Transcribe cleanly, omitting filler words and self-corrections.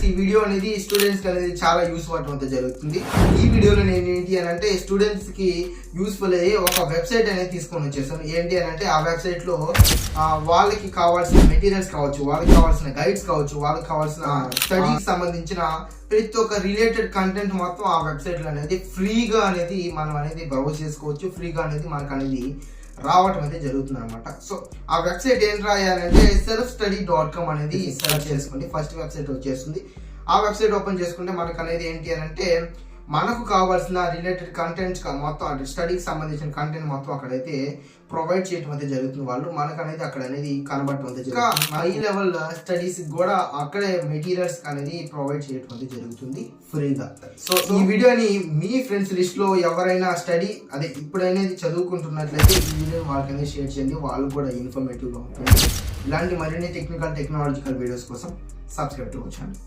ఈ వీడియో అనేది స్టూడెంట్స్ అనేది చాలా యూస్ అవ్వడం జరుగుతుంది. ఈ వీడియోలో నేను ఏంటి అని అంటే స్టూడెంట్స్ కి యూస్ఫుల్ అయ్యే ఒక వెబ్సైట్ అనేది తీసుకొని వచ్చేసాను. ఏంటి అని అంటే ఆ వెబ్సైట్ లో వాళ్ళకి కావాల్సిన మెటీరియల్స్ కావచ్చు, వాళ్ళకి కావాల్సిన గైడ్స్ కావచ్చు, వాళ్ళకి కావాల్సిన స్టడీకి సంబంధించిన ప్రతి ఒక్క రిలేటెడ్ కంటెంట్ మొత్తం ఆ వెబ్సైట్ లో అనేది ఫ్రీగా అనేది మనం అనేది బ్రౌజ్ చేసుకోవచ్చు. ఫ్రీగా అనేది మనకు అనేది రావటం అయితే జరుగుతుంది అనమాట. సో ఆ వెబ్సైట్ ఏం రాయాలంటే selfstudy.com అనేది సెర్చ్ చేసుకోండి. ఫస్ట్ వెబ్సైట్ వచ్చేస్తుంది. ఆ వెబ్సైట్ ఓపెన్ చేసుకుంటే మనకు అనేది ఏంటి అని అంటే మనకు కావాల్సిన రిలేటెడ్ కంటెంట్స్ మొత్తం అంటే స్టడీకి సంబంధించిన కంటెంట్ మొత్తం అక్కడైతే ప్రొవైడ్ చేయడం అయితే జరుగుతుంది. వాళ్ళు మనకు అనేది అక్కడ అనేది కనబడటం అయితే జరుగుతుంది. హై లెవెల్ స్టడీస్ కూడా అక్కడే మెటీరియల్స్ అనేది ప్రొవైడ్ చేయడం అయితే జరుగుతుంది ఫ్రీగా. సో ఈ వీడియోని మీ ఫ్రెండ్స్ లిస్ట్ లో ఎవరైనా స్టడీ అదే ఇప్పుడనేది చదువుకుంటున్నట్లయితే ఈ వీడియో వాళ్ళకనేది షేర్ చేయండి. వాళ్ళు కూడా ఇన్ఫర్మేటివ్ గా ఉంటుంది. ఇలాంటి మరిన్ని టెక్నాలజికల్ వీడియోస్ కోసం సబ్స్క్రైబ్ టు అవర్ ఛానల్.